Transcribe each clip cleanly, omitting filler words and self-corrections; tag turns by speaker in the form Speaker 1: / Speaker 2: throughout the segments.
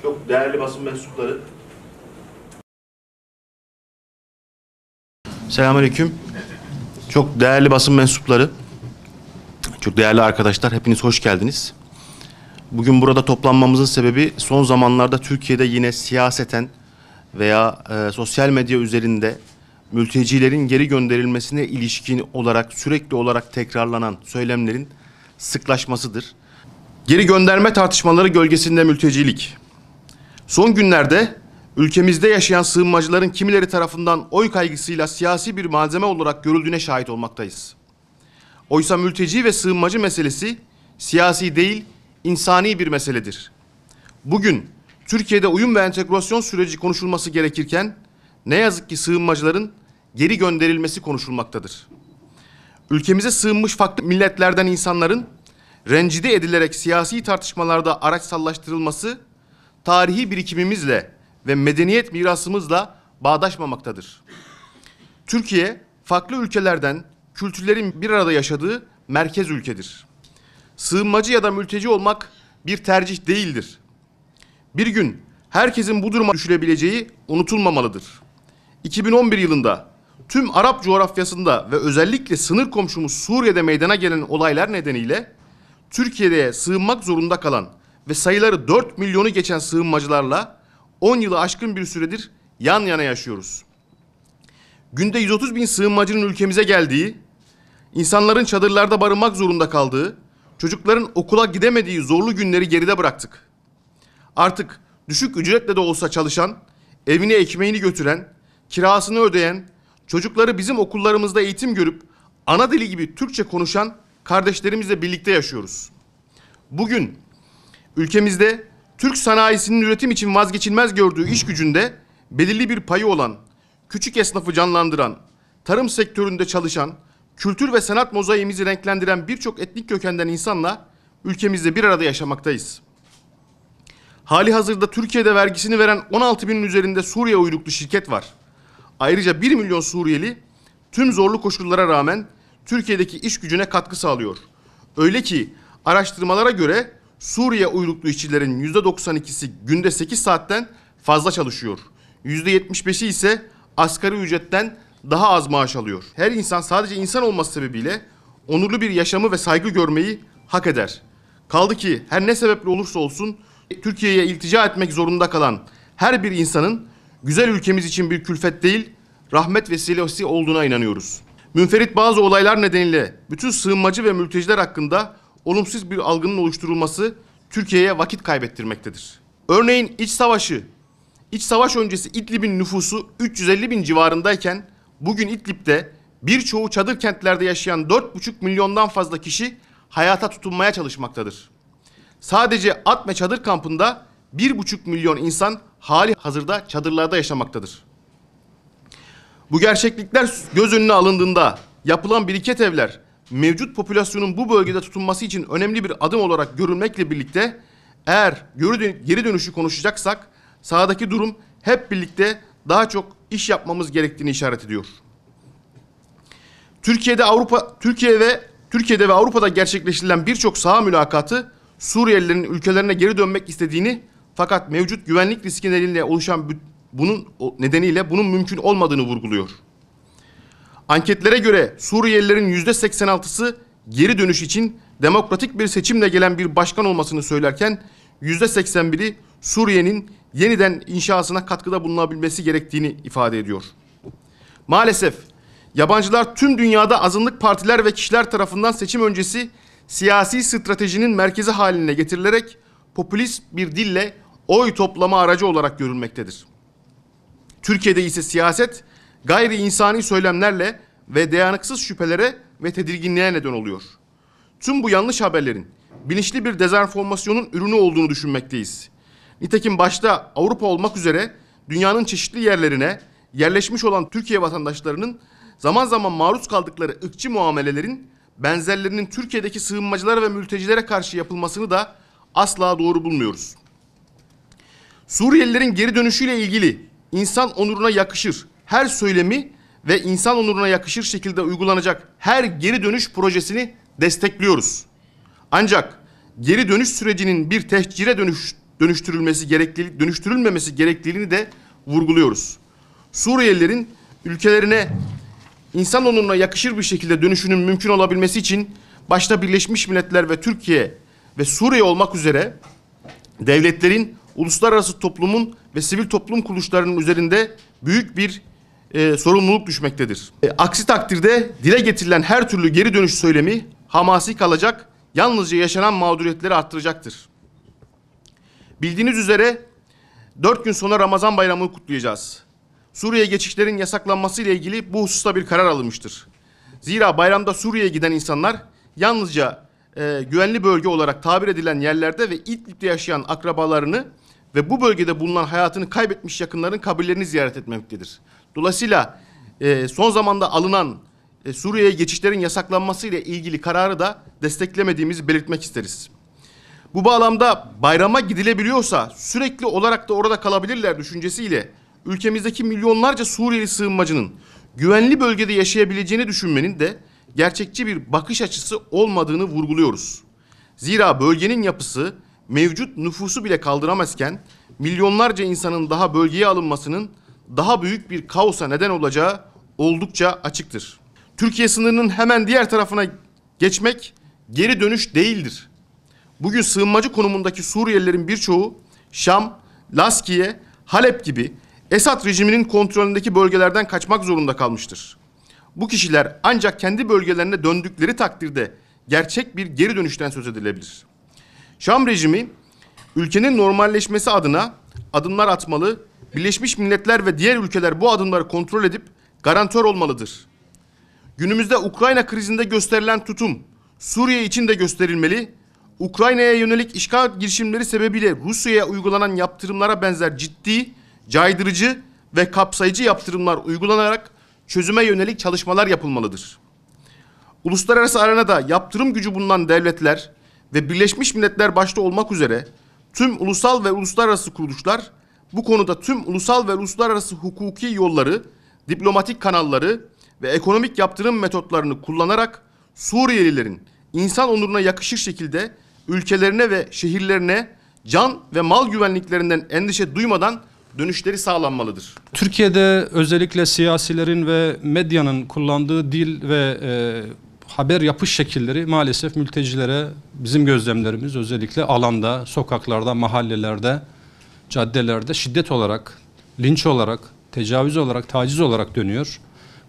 Speaker 1: Çok değerli basın mensupları. Selamünaleyküm. Çok değerli basın mensupları, çok değerli arkadaşlar, hepiniz hoş geldiniz. Bugün burada toplanmamızın sebebi son zamanlarda Türkiye'de yine siyaseten veya sosyal medya üzerinde mültecilerin geri gönderilmesine ilişkin olarak sürekli olarak tekrarlanan söylemlerin sıklaşmasıdır. Geri gönderme tartışmaları gölgesinde mültecilik. Son günlerde ülkemizde yaşayan sığınmacıların kimileri tarafından oy kaygısıyla siyasi bir malzeme olarak görüldüğüne şahit olmaktayız. Oysa mülteci ve sığınmacı meselesi siyasi değil, insani bir meseledir. Bugün Türkiye'de uyum ve entegrasyon süreci konuşulması gerekirken ne yazık ki sığınmacıların geri gönderilmesi konuşulmaktadır. Ülkemize sığınmış farklı milletlerden insanların rencide edilerek siyasi tartışmalarda araçsallaştırılması tarihi birikimimizle ve medeniyet mirasımızla bağdaşmamaktadır. Türkiye, farklı ülkelerden kültürlerin bir arada yaşadığı merkez ülkedir. Sığınmacı ya da mülteci olmak bir tercih değildir. Bir gün herkesin bu duruma düşülebileceği unutulmamalıdır. 2011 yılında tüm Arap coğrafyasında ve özellikle sınır komşumuz Suriye'de meydana gelen olaylar nedeniyle Türkiye'ye sığınmak zorunda kalan ve sayıları 4 milyonu geçen sığınmacılarla 10 yılı aşkın bir süredir yan yana yaşıyoruz. Günde 130 bin sığınmacının ülkemize geldiği, insanların çadırlarda barınmak zorunda kaldığı, çocukların okula gidemediği zorlu günleri geride bıraktık. Artık düşük ücretle de olsa çalışan, evine ekmeğini götüren, kirasını ödeyen, çocukları bizim okullarımızda eğitim görüp ana dili gibi Türkçe konuşan kardeşlerimizle birlikte yaşıyoruz. Bugün ülkemizde Türk sanayisinin üretim için vazgeçilmez gördüğü iş gücünde belirli bir payı olan, küçük esnafı canlandıran, tarım sektöründe çalışan, kültür ve sanat mozaiğimizi renklendiren birçok etnik kökenden insanla ülkemizde bir arada yaşamaktayız. Hali hazırda Türkiye'de vergisini veren 16 binin üzerinde Suriye uyruklu şirket var. Ayrıca 1 milyon Suriyeli tüm zorlu koşullara rağmen Türkiye'deki iş gücüne katkı sağlıyor. Öyle ki araştırmalara göre Suriye uyruklu işçilerin %92'si günde 8 saatten fazla çalışıyor. %75'i ise asgari ücretten daha az maaş alıyor. Her insan sadece insan olması sebebiyle onurlu bir yaşamı ve saygı görmeyi hak eder. Kaldı ki her ne sebeple olursa olsun Türkiye'ye iltica etmek zorunda kalan her bir insanın güzel ülkemiz için bir külfet değil, rahmet vesilesi olduğuna inanıyoruz. Münferit bazı olaylar nedeniyle bütün sığınmacı ve mülteciler hakkında olumsuz bir algının oluşturulması Türkiye'ye vakit kaybettirmektedir. Örneğin iç savaş öncesi İdlib'in nüfusu 350 bin civarındayken bugün İdlib'de birçoğu çadır kentlerde yaşayan 4,5 milyondan fazla kişi hayata tutunmaya çalışmaktadır. Sadece Atme çadır kampında 1,5 milyon insan hali hazırda çadırlarda yaşamaktadır. Bu gerçeklikler göz önüne alındığında yapılan biriket evler mevcut popülasyonun bu bölgede tutunması için önemli bir adım olarak görülmekle birlikte eğer geri dönüşü konuşacaksak sahadaki durum hep birlikte daha çok iş yapmamız gerektiğini işaret ediyor. Türkiye'de ve Avrupa'da gerçekleştirilen birçok saha mülakatı Suriyelilerin ülkelerine geri dönmek istediğini fakat mevcut güvenlik riski nedeniyle oluşan bunun mümkün olmadığını vurguluyor. Anketlere göre Suriyelilerin %86'sı geri dönüş için demokratik bir seçimle gelen bir başkan olmasını söylerken %81'i Suriye'nin yeniden inşasına katkıda bulunabilmesi gerektiğini ifade ediyor. Maalesef yabancılar tüm dünyada azınlık partiler ve kişiler tarafından seçim öncesi siyasi stratejinin merkezi haline getirilerek popülist bir dille oy toplama aracı olarak görülmektedir. Türkiye'de ise siyaset gayri insani söylemlerle ve dayanıksız şüphelere ve tedirginliğe neden oluyor. Tüm bu yanlış haberlerin bilinçli bir dezenformasyonun ürünü olduğunu düşünmekteyiz. Nitekim başta Avrupa olmak üzere dünyanın çeşitli yerlerine yerleşmiş olan Türkiye vatandaşlarının zaman zaman maruz kaldıkları ırkçı muamelelerin benzerlerinin Türkiye'deki sığınmacılara ve mültecilere karşı yapılmasını da asla doğru bulmuyoruz. Suriyelilerin geri dönüşüyle ilgili insan onuruna yakışır her söylemi ve insan onuruna yakışır şekilde uygulanacak her geri dönüş projesini destekliyoruz. Ancak geri dönüş sürecinin bir tehcire dönüştürülmemesi gerekliliğini de vurguluyoruz. Suriyelilerin ülkelerine insan onuruna yakışır bir şekilde dönüşünün mümkün olabilmesi için başta Birleşmiş Milletler ve Türkiye ve Suriye olmak üzere devletlerin, uluslararası toplumun ve sivil toplum kuruluşlarının üzerinde büyük bir sorumluluk düşmektedir. Aksi takdirde dile getirilen her türlü geri dönüş söylemi hamasi kalacak, yalnızca yaşanan mağduriyetleri arttıracaktır. Bildiğiniz üzere 4 gün sonra Ramazan Bayramı'nı kutlayacağız. Suriye geçişlerin yasaklanması ile ilgili bu hususta bir karar alınmıştır. Zira bayramda Suriye'ye giden insanlar yalnızca güvenli bölge olarak tabir edilen yerlerde ve İdlib'de yaşayan akrabalarını ve bu bölgede bulunan hayatını kaybetmiş yakınların kabirlerini ziyaret etmektedir. Dolayısıyla son zamanda alınan Suriye'ye geçişlerin yasaklanması ile ilgili kararı da desteklemediğimizi belirtmek isteriz. Bu bağlamda bayrama gidilebiliyorsa sürekli olarak da orada kalabilirler düşüncesiyle ülkemizdeki milyonlarca Suriyeli sığınmacının güvenli bölgede yaşayabileceğini düşünmenin de gerçekçi bir bakış açısı olmadığını vurguluyoruz. Zira bölgenin yapısı mevcut nüfusu bile kaldıramazken milyonlarca insanın daha bölgeye alınmasının daha büyük bir kaosa neden olacağı oldukça açıktır. Türkiye sınırının hemen diğer tarafına geçmek geri dönüş değildir. Bugün sığınmacı konumundaki Suriyelilerin birçoğu Şam, Laskiye, Halep gibi Esad rejiminin kontrolündeki bölgelerden kaçmak zorunda kalmıştır. Bu kişiler ancak kendi bölgelerine döndükleri takdirde gerçek bir geri dönüşten söz edilebilir. Şam rejimi ülkenin normalleşmesi adına adımlar atmalı, Birleşmiş Milletler ve diğer ülkeler bu adımları kontrol edip garantör olmalıdır. Günümüzde Ukrayna krizinde gösterilen tutum Suriye için de gösterilmeli. Ukrayna'ya yönelik işgal girişimleri sebebiyle Rusya'ya uygulanan yaptırımlara benzer ciddi, caydırıcı ve kapsayıcı yaptırımlar uygulanarak çözüme yönelik çalışmalar yapılmalıdır. Uluslararası arenada yaptırım gücü bulunan devletler ve Birleşmiş Milletler başta olmak üzere tüm ulusal ve uluslararası kuruluşlar bu konuda tüm ulusal ve uluslararası hukuki yolları, diplomatik kanalları ve ekonomik yaptırım metotlarını kullanarak Suriyelilerin insan onuruna yakışır şekilde ülkelerine ve şehirlerine can ve mal güvenliklerinden endişe duymadan dönüşleri sağlanmalıdır.
Speaker 2: Türkiye'de özellikle siyasilerin ve medyanın kullandığı dil ve haber yapış şekilleri maalesef mültecilere bizim gözlemlerimiz özellikle alanda, sokaklarda, mahallelerde, caddelerde şiddet olarak, linç olarak, tecavüz olarak, taciz olarak dönüyor.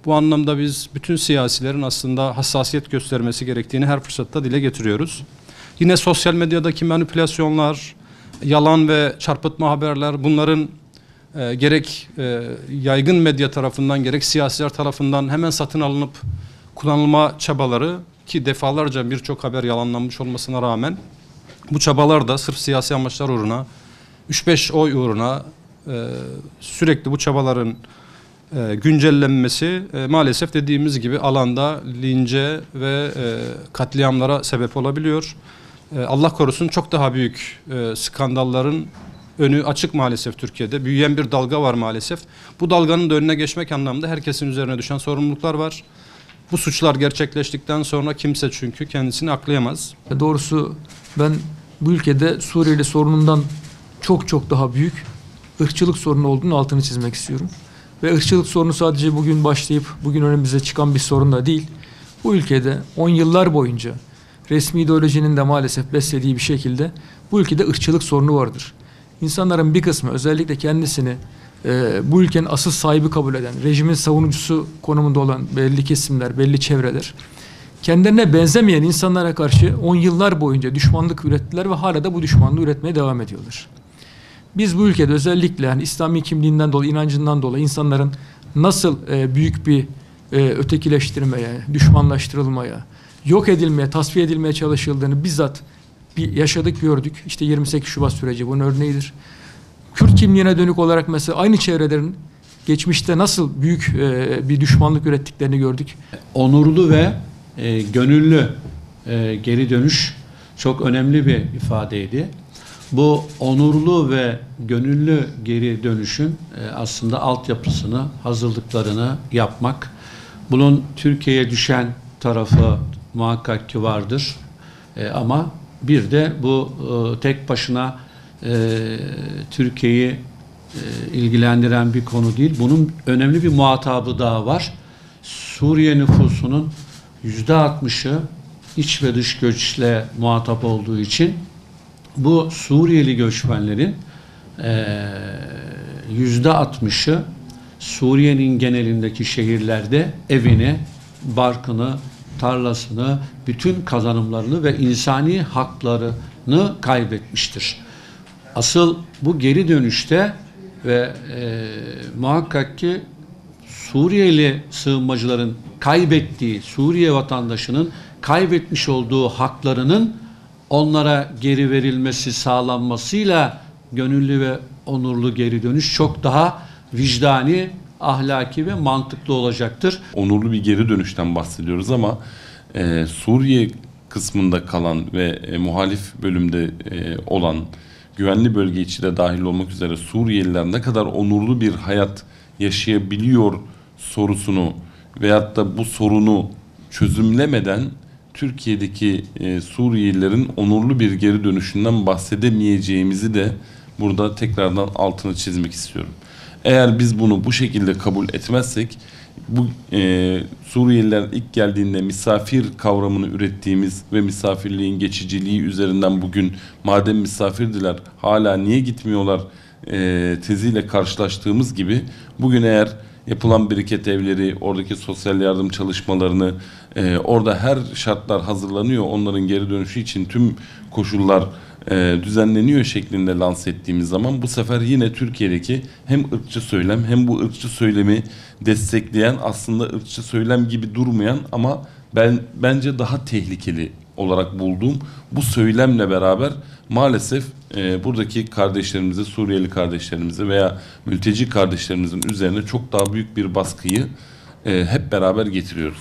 Speaker 2: Bu anlamda biz bütün siyasilerin aslında hassasiyet göstermesi gerektiğini her fırsatta dile getiriyoruz. Yine sosyal medyadaki manipülasyonlar, yalan ve çarpıtma haberler bunların gerek yaygın medya tarafından gerek siyasiler tarafından hemen satın alınıp kullanılma çabaları ki defalarca birçok haber yalanlanmış olmasına rağmen bu çabalar da sırf siyasi amaçlar uğruna 3-5 oy uğruna sürekli bu çabaların güncellenmesi maalesef dediğimiz gibi alanda lince ve katliamlara sebep olabiliyor. Allah korusun çok daha büyük skandalların önü açık maalesef Türkiye'de. Büyüyen bir dalga var maalesef. Bu dalganın da önüne geçmek anlamında herkesin üzerine düşen sorumluluklar var. Bu suçlar gerçekleştikten sonra kimse çünkü kendisini aklayamaz.
Speaker 3: Doğrusu ben bu ülkede Suriyeli sorunundan çok daha büyük ırkçılık sorunu olduğunu altını çizmek istiyorum. Ve ırkçılık sorunu sadece bugün başlayıp bugün önümüze çıkan bir sorun da değil. Bu ülkede 10 yıllar boyunca resmi ideolojinin de maalesef beslediği bir şekilde bu ülkede ırkçılık sorunu vardır. İnsanların bir kısmı özellikle kendisini bu ülkenin asıl sahibi kabul eden, rejimin savunucusu konumunda olan belli kesimler, belli çevreler, kendilerine benzemeyen insanlara karşı 10 yıllar boyunca düşmanlık ürettiler ve hala da bu düşmanlığı üretmeye devam ediyorlar. Biz bu ülkede özellikle yani İslami kimliğinden dolayı, inancından dolayı insanların nasıl büyük bir ötekileştirmeye, düşmanlaştırılmaya, yok edilmeye, tasfiye edilmeye çalışıldığını bizzat yaşadık, gördük. İşte 28 Şubat süreci bunun örneğidir. Kürt kimliğine dönük olarak mesela aynı çevrelerin geçmişte nasıl büyük bir düşmanlık ürettiklerini gördük.
Speaker 4: Onurlu ve gönüllü geri dönüş çok önemli bir ifadeydi. bu onurlu ve gönüllü geri dönüşün aslında altyapısını, hazırlıklarını yapmak. Bunun Türkiye'ye düşen tarafı muhakkak ki vardır. Ama bir de bu tek başına Türkiye'yi ilgilendiren bir konu değil. Bunun önemli bir muhatabı daha var. Suriye nüfusunun %60'ı iç ve dış göçle muhatap olduğu için bu Suriyeli göçmenlerin %60'ı Suriye'nin genelindeki şehirlerde evini, barkını, tarlasını, bütün kazanımlarını ve insani haklarını kaybetmiştir. Asıl bu geri dönüşte ve muhakkak ki Suriyeli sığınmacıların kaybettiği, Suriye vatandaşının kaybetmiş olduğu haklarının onlara geri verilmesi sağlanmasıyla gönüllü ve onurlu geri dönüş çok daha vicdani, ahlaki ve mantıklı olacaktır.
Speaker 5: Onurlu bir geri dönüşten bahsediyoruz ama Suriye kısmında kalan ve muhalif bölümde olan, güvenli bölge içi de dahil olmak üzere Suriyeliler ne kadar onurlu bir hayat yaşayabiliyor sorusunu veyahut da bu sorunu çözümlemeden Türkiye'deki Suriyelilerin onurlu bir geri dönüşünden bahsedemeyeceğimizi de burada tekrardan altını çizmek istiyorum. Eğer biz bunu bu şekilde kabul etmezsek, bu Suriyeliler ilk geldiğinde misafir kavramını ürettiğimiz ve misafirliğin geçiciliği üzerinden bugün madem misafirdiler hala niye gitmiyorlar teziyle karşılaştığımız gibi bugün eğer yapılan biriket evleri, oradaki sosyal yardım çalışmalarını, orada her şartlar hazırlanıyor, onların geri dönüşü için tüm koşullar düzenleniyor şeklinde lanse ettiğimiz zaman bu sefer yine Türkiye'deki hem ırkçı söylem hem bu ırkçı söylemi destekleyen, aslında ırkçı söylem gibi durmayan ama bence daha tehlikeli olarak bulduğum bu söylemle beraber maalesef buradaki kardeşlerimizi, Suriyeli kardeşlerimizi veya mülteci kardeşlerimizin üzerine çok daha büyük bir baskıyı hep beraber getiriyoruz.